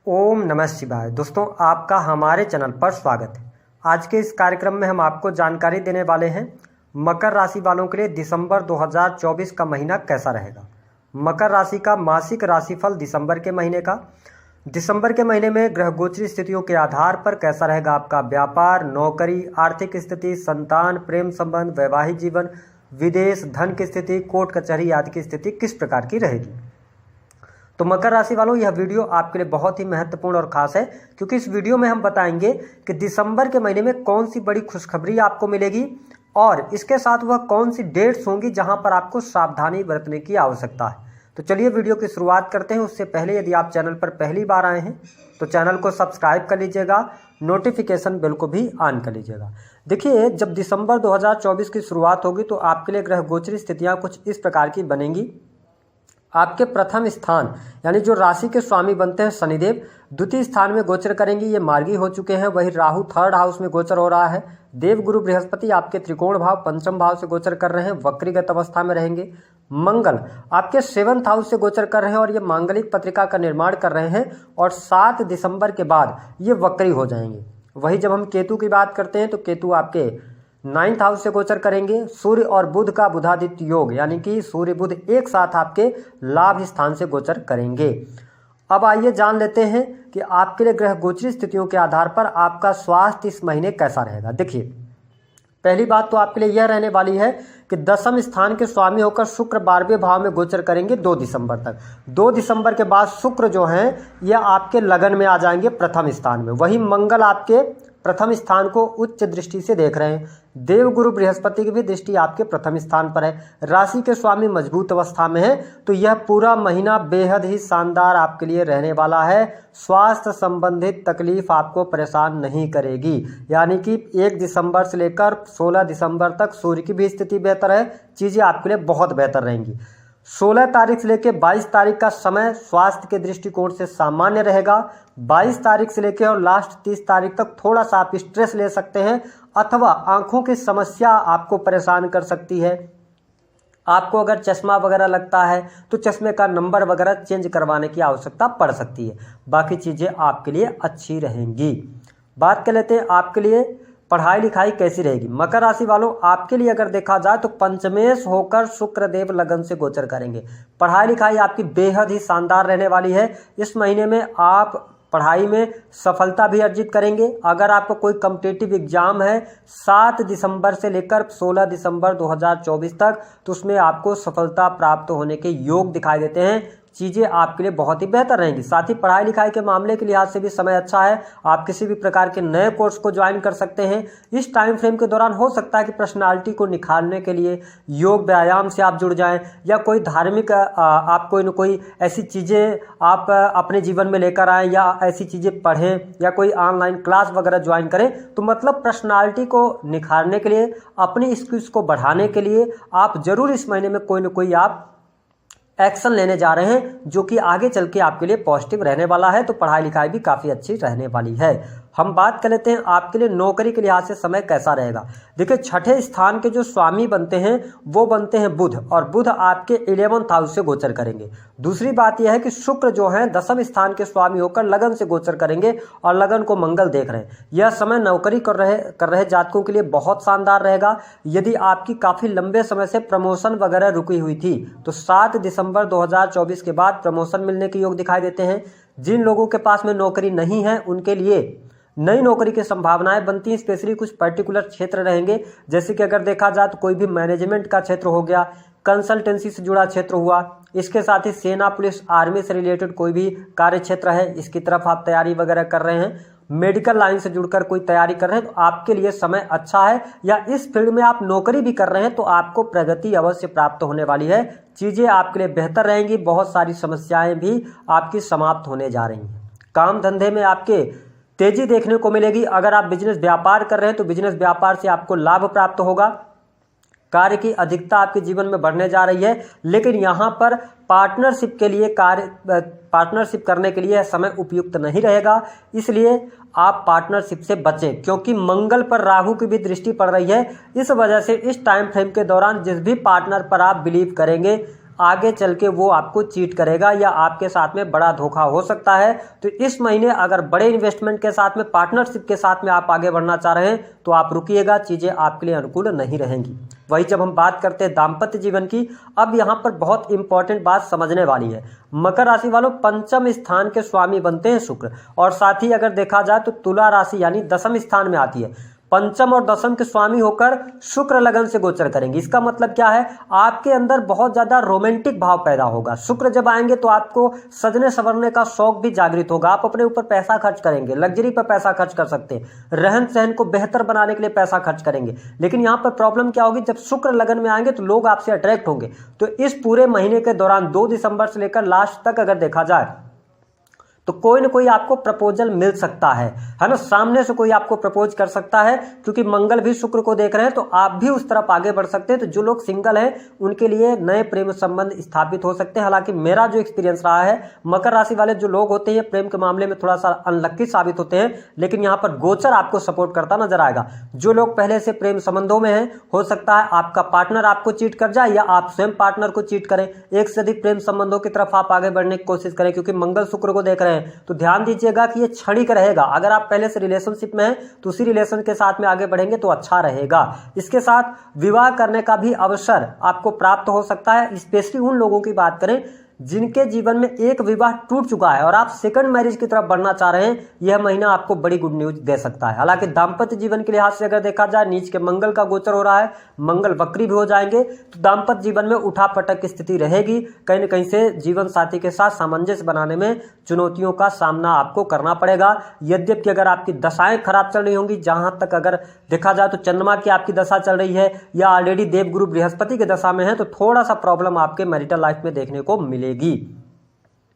ओम नमः शिवाय। दोस्तों, आपका हमारे चैनल पर स्वागत है। आज के इस कार्यक्रम में हम आपको जानकारी देने वाले हैं मकर राशि वालों के लिए दिसंबर 2024 का महीना कैसा रहेगा। मकर राशि का मासिक राशिफल दिसंबर के महीने का। दिसंबर के महीने में ग्रह गोचरी स्थितियों के आधार पर कैसा रहेगा आपका व्यापार, नौकरी, आर्थिक स्थिति, संतान, प्रेम संबंध, वैवाहिक जीवन, विदेश, धन की स्थिति, कोर्ट कचहरी आदि की स्थिति किस प्रकार की रहेगी। तो मकर राशि वालों, यह वीडियो आपके लिए बहुत ही महत्वपूर्ण और खास है, क्योंकि इस वीडियो में हम बताएंगे कि दिसंबर के महीने में कौन सी बड़ी खुशखबरी आपको मिलेगी और इसके साथ वह कौन सी डेट्स होंगी जहां पर आपको सावधानी बरतने की आवश्यकता है। तो चलिए वीडियो की शुरुआत करते हैं। उससे पहले यदि आप चैनल पर पहली बार आए हैं तो चैनल को सब्सक्राइब कर लीजिएगा, नोटिफिकेशन बेल को भी ऑन कर लीजिएगा। देखिए, जब दिसंबर 2024 की शुरुआत होगी तो आपके लिए ग्रह गोचरी स्थितियाँ कुछ इस प्रकार की बनेंगी। आपके प्रथम स्थान यानी जो राशि के स्वामी बनते हैं शनिदेव, द्वितीय स्थान में गोचर करेंगे, ये मार्गी हो चुके हैं। वही राहु थर्ड हाउस में गोचर हो रहा है। देव गुरु बृहस्पति आपके त्रिकोण भाव पंचम भाव से गोचर कर रहे हैं, वक्रीगत अवस्था में रहेंगे। मंगल आपके 7th हाउस से गोचर कर रहे हैं और ये मांगलिक पत्रिका का निर्माण कर रहे हैं और 7 दिसंबर के बाद ये वक्री हो जाएंगे। वही जब हम केतु की बात करते हैं तो केतु आपके 9th हाउस से गोचर करेंगे। सूर्य और बुध का बुधादित्य योग यानी कि सूर्य बुध एक साथ आपके लाभ स्थान से गोचर करेंगे। अब आइए जान लेते हैं कि आपके लिए ग्रह गोचरी स्थितियों के आधार पर आपका स्वास्थ्य इस महीने कैसा रहेगा। देखिए, पहली बात तो आपके लिए यह रहने वाली है कि 10वें स्थान के स्वामी होकर शुक्र 12वें भाव में गोचर करेंगे 2 दिसंबर तक। 2 दिसंबर के बाद शुक्र जो हैं यह आपके लगन में आ जाएंगे प्रथम स्थान में। वही मंगल आपके प्रथम स्थान को उच्च दृष्टि से देख रहे हैं। देव गुरु बृहस्पति की भी दृष्टि आपके प्रथम स्थान पर है। राशि के स्वामी मजबूत अवस्था में है, तो यह पूरा महीना बेहद ही शानदार आपके लिए रहने वाला है। स्वास्थ्य संबंधित तकलीफ आपको परेशान नहीं करेगी। यानी कि 1 दिसंबर से लेकर 16 दिसंबर तक सूर्य की भी स्थिति बेहतर है, चीज़ें आपके लिए बहुत बेहतर रहेंगी। 16 तारीख से लेकर 22 तारीख का समय स्वास्थ्य के दृष्टिकोण से सामान्य रहेगा। 22 तारीख से लेकर और लास्ट 30 तारीख तक थोड़ा सा आप स्ट्रेस ले सकते हैं अथवा आंखों की समस्या आपको परेशान कर सकती है। आपको अगर चश्मा वगैरह लगता है तो चश्मे का नंबर वगैरह चेंज करवाने की आवश्यकता पड़ सकती है। बाकी चीज़ें आपके लिए अच्छी रहेंगी। बात कर लेते हैं आपके लिए पढ़ाई लिखाई कैसी रहेगी। मकर राशि वालों, आपके लिए अगर देखा जाए तो पंचमेश होकर शुक्रदेव लगन से गोचर करेंगे। पढ़ाई लिखाई आपकी बेहद ही शानदार रहने वाली है। इस महीने में आप पढ़ाई में सफलता भी अर्जित करेंगे। अगर आपको कोई कॉम्पिटिटिव एग्जाम है 7 दिसंबर से लेकर 16 दिसंबर 2024 तक, तो उसमें आपको सफलता प्राप्त होने के योग दिखाई देते हैं। चीज़ें आपके लिए बहुत ही बेहतर रहेंगी। साथ ही पढ़ाई लिखाई के मामले के लिहाज से भी समय अच्छा है। आप किसी भी प्रकार के नए कोर्स को ज्वाइन कर सकते हैं। इस टाइम फ्रेम के दौरान हो सकता है कि पर्सनालिटी को निखारने के लिए योग व्यायाम से आप जुड़ जाएं या कोई धार्मिक आप कोई न कोई ऐसी चीज़ें आप अपने जीवन में लेकर आएँ या ऐसी चीज़ें पढ़ें या कोई ऑनलाइन क्लास वगैरह ज्वाइन करें। तो मतलब पर्सनालिटी को निखारने के लिए, अपनी स्किल्स को बढ़ाने के लिए आप जरूर इस महीने में कोई न कोई आप एक्शन लेने जा रहे हैं, जो कि आगे चल के आपके लिए पॉजिटिव रहने वाला है। तो पढ़ाई लिखाई भी काफ़ी अच्छी रहने वाली है। हम बात कर लेते हैं आपके लिए नौकरी के लिहाज से समय कैसा रहेगा। देखिए, 6ठे स्थान के जो स्वामी बनते हैं वो बनते हैं बुध, और बुध आपके 11th हाउस से गोचर करेंगे। दूसरी बात यह है कि शुक्र जो है 10वें स्थान के स्वामी होकर लगन से गोचर करेंगे और लगन को मंगल देख रहे हैं। यह समय नौकरी कर रहे जातकों के लिए बहुत शानदार रहेगा। यदि आपकी काफ़ी लंबे समय से प्रमोशन वगैरह रुकी हुई थी तो 7 दिसंबर 2024 के बाद प्रमोशन मिलने के योग दिखाई देते हैं। जिन लोगों के पास में नौकरी नहीं है उनके लिए नई नौकरी की संभावनाएं बनती हैं। स्पेशली कुछ पर्टिकुलर क्षेत्र रहेंगे, जैसे कि अगर देखा जाए तो कोई भी मैनेजमेंट का क्षेत्र हो गया, कंसल्टेंसी से जुड़ा क्षेत्र हुआ, इसके साथ ही सेना पुलिस आर्मी से रिलेटेड कोई भी कार्य क्षेत्र है, इसकी तरफ आप तैयारी वगैरह कर रहे हैं, मेडिकल लाइन से जुड़कर कोई तैयारी कर रहे हैं, तो आपके लिए समय अच्छा है। या इस फील्ड में आप नौकरी भी कर रहे हैं तो आपको प्रगति अवश्य प्राप्त होने वाली है। चीज़ें आपके लिए बेहतर रहेंगी। बहुत सारी समस्याएं भी आपकी समाप्त होने जा रही हैं। काम धंधे में आपके तेजी देखने को मिलेगी। अगर आप बिजनेस व्यापार कर रहे हैं तो बिजनेस व्यापार से आपको लाभ प्राप्त होगा। कार्य की अधिकता आपके जीवन में बढ़ने जा रही है, लेकिन यहाँ पर पार्टनरशिप के लिए पार्टनरशिप करने के लिए समय उपयुक्त नहीं रहेगा। इसलिए आप पार्टनरशिप से बचें, क्योंकि मंगल पर राहु की भी दृष्टि पड़ रही है। इस वजह से इस टाइम फ्रेम के दौरान जिस भी पार्टनर पर आप बिलीव करेंगे आगे चल के वो आपको चीट करेगा या आपके साथ में बड़ा धोखा हो सकता है। तो इस महीने अगर बड़े इन्वेस्टमेंट के साथ में, पार्टनरशिप के साथ में आप आगे बढ़ना चाह रहे हैं तो आप रुकिएगा, चीज़ें आपके लिए अनुकूल नहीं रहेंगी। वही जब हम बात करते हैं दाम्पत्य जीवन की, अब यहाँ पर बहुत इंपॉर्टेंट बात समझने वाली है। मकर राशि वालों, पंचम स्थान के स्वामी बनते हैं शुक्र, और साथ ही अगर देखा जाए तो तुला राशि यानी दसम स्थान में आती है। पंचम और दसम के स्वामी होकर शुक्र लगन से गोचर करेंगे। इसका मतलब क्या है, आपके अंदर बहुत ज्यादा रोमांटिक भाव पैदा होगा। शुक्र जब आएंगे तो आपको सजने संवरने का शौक भी जागृत होगा। आप अपने ऊपर पैसा खर्च करेंगे, लग्जरी पर पैसा खर्च कर सकते हैं, रहन सहन को बेहतर बनाने के लिए पैसा खर्च करेंगे। लेकिन यहाँ पर प्रॉब्लम क्या होगी, जब शुक्र लगन में आएंगे तो लोग आपसे अट्रैक्ट होंगे। तो इस पूरे महीने के दौरान 2 दिसंबर से लेकर लास्ट तक अगर देखा जाए तो कोई ना कोई आपको प्रपोजल मिल सकता है ना, सामने से कोई आपको प्रपोज कर सकता है, क्योंकि मंगल भी शुक्र को देख रहे हैं तो आप भी उस तरफ आगे बढ़ सकते हैं। तो जो लोग सिंगल हैं उनके लिए नए प्रेम संबंध स्थापित हो सकते हैं। हालांकि मेरा जो एक्सपीरियंस रहा है, मकर राशि वाले जो लोग होते हैं प्रेम के मामले में थोड़ा सा अनलक्की साबित होते हैं, लेकिन यहाँ पर गोचर आपको सपोर्ट करता नजर आएगा। जो लोग पहले से प्रेम संबंधों में हैं, हो सकता है आपका पार्टनर आपको चीट कर जाए या आप स्वयं पार्टनर को चीट करें। एक से अधिक प्रेम संबंधों की तरफ आप आगे बढ़ने की कोशिश करें, क्योंकि मंगल शुक्र को देख रहे हैं। तो ध्यान दीजिएगा कि ये क्षणिक रहेगा। अगर आप पहले से रिलेशनशिप में हैं तो उसी रिलेशन के साथ में आगे बढ़ेंगे तो अच्छा रहेगा। इसके साथ विवाह करने का भी अवसर आपको प्राप्त हो सकता है। स्पेशली उन लोगों की बात करें जिनके जीवन में एक विवाह टूट चुका है और आप सेकंड मैरिज की तरफ बढ़ना चाह रहे हैं, यह महीना आपको बड़ी गुड न्यूज दे सकता है। हालांकि दाम्पत्य जीवन के लिहाज से अगर देखा जाए, नीच के मंगल का गोचर हो रहा है, मंगल वक्री भी हो जाएंगे, तो दाम्पत्य जीवन में उठापटक की स्थिति रहेगी। कहीं न कहीं से जीवन साथी के साथ सामंजस्य बनाने में चुनौतियों का सामना आपको करना पड़ेगा। यद्यपि अगर आपकी दशाएं खराब चल रही होंगी, जहां तक अगर देखा जाए तो चंद्रमा की आपकी दशा चल रही है या ऑलरेडी देवगुरु बृहस्पति की दशा में है, तो थोड़ा सा प्रॉब्लम आपके मैरिटल लाइफ में देखने को मिलेगी।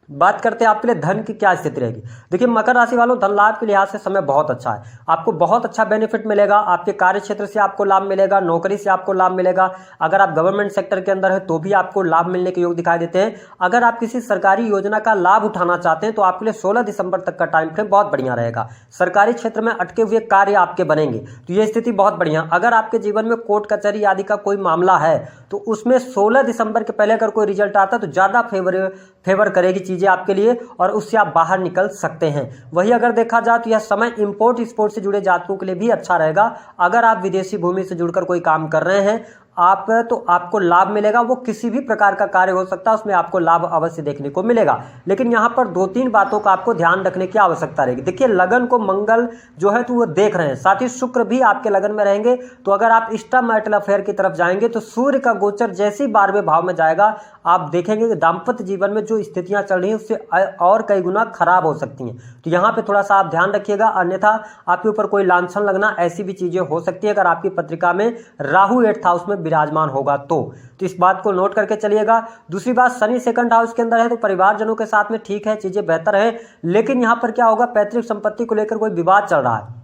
बात करते हैं आपके लिए धन की क्या स्थिति रहेगी। देखिए मकर राशि वालों, धन लाभ के लिहाज से समय बहुत अच्छा है। आपको बहुत अच्छा बेनिफिट मिलेगा। आपके कार्य क्षेत्र से आपको लाभ मिलेगा, नौकरी से आपको लाभ मिलेगा। अगर आप गवर्नमेंट सेक्टर के अंदर है तो भी आपको लाभ मिलने के योग दिखाई देते हैं। अगर आप किसी सरकारी योजना का लाभ उठाना चाहते हैं तो आपके लिए 16 दिसंबर तक का टाइम फ्रेम बहुत बढ़िया रहेगा। सरकारी क्षेत्र में अटके हुए कार्य आपके बनेंगे, तो ये स्थिति बहुत बढ़िया। अगर आपके जीवन में कोर्ट कचहरी आदि का कोई मामला है तो उसमें 16 दिसंबर के पहले अगर कोई रिजल्ट आता है तो ज्यादा फेवर करेगी चीजें आपके लिए और उससे आप बाहर निकल सकते हैं। वही अगर देखा जाए तो यह समय इंपोर्ट एक्सपोर्ट से जुड़े जातकों के लिए भी अच्छा रहेगा। अगर आप विदेशी भूमि से जुड़कर कोई काम कर रहे हैं तो आपको लाभ मिलेगा। वो किसी भी प्रकार का कार्य हो सकता है, उसमें आपको लाभ अवश्य देखने को मिलेगा। लेकिन यहाँ पर 2-3 बातों का आपको ध्यान रखने की आवश्यकता रहेगी। देखिए लगन को मंगल जो है तो वो देख रहे हैं, साथ ही शुक्र भी आपके लगन में रहेंगे। तो अगर आप एक्स्ट्रा मैरिटल अफेयर की तरफ जाएंगे तो सूर्य का गोचर जैसे ही 12वें भाव में जाएगा, आप देखेंगे कि दाम्पत्य जीवन में जो स्थितियां चल रही हैं उससे और कई गुना खराब हो सकती हैं। तो यहाँ पे थोड़ा सा आप ध्यान रखिएगा, अन्यथा आपके ऊपर कोई लांछन लगना, ऐसी भी चीजें हो सकती है। अगर आपकी पत्रिका में राहु 8th हाउस में विराजमान होगा तो इस बात को नोट करके चलिएगा। दूसरी बात, शनि 2nd हाउस के अंदर है तो परिवारजनों के साथ में ठीक है, चीजें बेहतर है। लेकिन यहाँ पर क्या होगा, पैतृक संपत्ति को लेकर कोई विवाद चल रहा है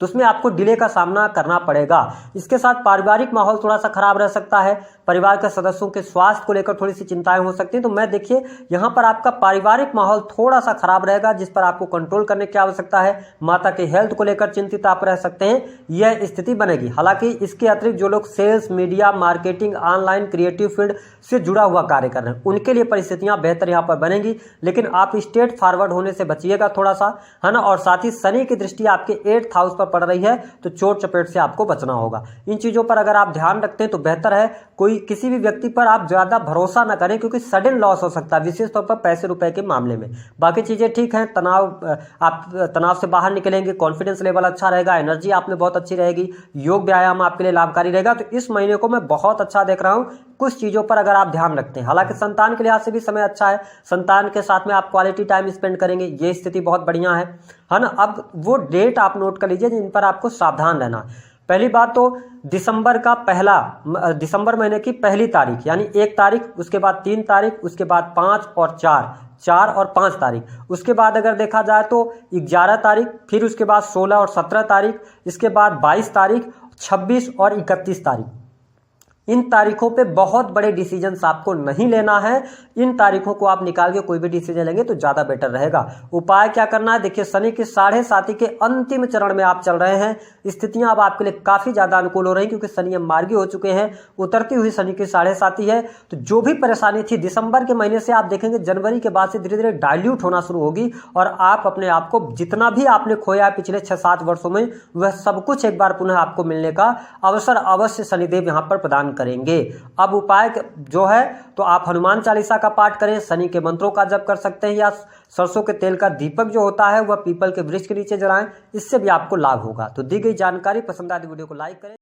तो उसमें आपको डिले का सामना करना पड़ेगा। इसके साथ पारिवारिक माहौल थोड़ा सा खराब रह सकता है। परिवार के सदस्यों के स्वास्थ्य को लेकर थोड़ी सी चिंताएं हो सकती हैं। तो मैं देखिए यहाँ पर आपका पारिवारिक माहौल थोड़ा सा खराब रहेगा, जिस पर आपको कंट्रोल करने की आवश्यकता है। माता के हेल्थ को लेकर चिंतित आप रह सकते हैं, यह स्थिति बनेगी। हालांकि इसके अतिरिक्त जो लोग sales, media, marketing, online creative field से जुड़ा हुआ कार्य कर रहे हैं, उनके लिए परिस्थितियां बेहतर यहाँ पर बनेंगी। लेकिन आप स्ट्रेट फॉरवर्ड होने से बचिएगा थोड़ा सा, है ना। और साथ ही शनि की दृष्टि आपके 8th हाउस पर पड़ रही है तो चोट चपेट से आपको बचना होगा। इन चीजों पर अगर आप ध्यान रखते हैं तो बेहतर है। किसी भी व्यक्ति पर आप ज्यादा भरोसा ना करें, क्योंकि सडन लॉस हो सकता है, विशेष तौर पर पैसे रुपए के मामले में। बाकी चीजें ठीक हैं, आप तनाव से बाहर निकलेंगे, कॉन्फिडेंस लेवल अच्छा रहेगा, एनर्जी आप में बहुत अच्छी रहेगी, योग व्यायाम आपके लिए लाभकारी रहेगा। तो इस महीने को मैं बहुत अच्छा देख रहा हूं कुछ चीजों पर अगर आप ध्यान रखते हैं। हालांकि संतान के लिहाज से भी समय अच्छा है, संतान के साथ में आप क्वालिटी टाइम स्पेंड करेंगे, ये स्थिति बहुत बढ़िया है ना। अब वो डेट आप नोट कर लीजिए जिन पर आपको सावधान रहना। पहली बात तो दिसंबर महीने की पहली तारीख यानी 1 तारीख, उसके बाद 3 तारीख, उसके बाद 5 और 4 और 5 तारीख, उसके बाद अगर देखा जाए तो 11 तारीख, फिर उसके बाद 16 और 17 तारीख, इसके बाद 22 तारीख, 26 और 31 तारीख। इन तारीखों पे बहुत बड़े डिसीजंस आपको नहीं लेना है। इन तारीखों को आप निकाल के कोई भी डिसीजन लेंगे तो ज़्यादा बेटर रहेगा। उपाय क्या करना है, देखिए शनि की 7.5 के अंतिम चरण में आप चल रहे हैं। स्थितियां अब आपके लिए काफ़ी ज़्यादा अनुकूल हो रही हैं क्योंकि शनि अब मार्गी हो चुके हैं। उतरती हुई शनि की 7.5 है, तो जो भी परेशानी थी दिसंबर के महीने से आप देखेंगे जनवरी के बाद से धीरे धीरे डाइल्यूट होना शुरू होगी और आप अपने आप को जितना भी आपने खोया है पिछले 6-7 वर्षों में वह सब कुछ एक बार पुनः आपको मिलने का अवसर अवश्य शनिदेव यहाँ पर प्रदान करेंगे। अब उपाय जो है तो आप हनुमान चालीसा का पाठ करें, शनि के मंत्रों का जप कर सकते हैं या सरसों के तेल का दीपक जो होता है वह पीपल के वृक्ष के नीचे जलाएं, इससे भी आपको लाभ होगा। तो दी गई जानकारी पसंद आती वीडियो को लाइक करें।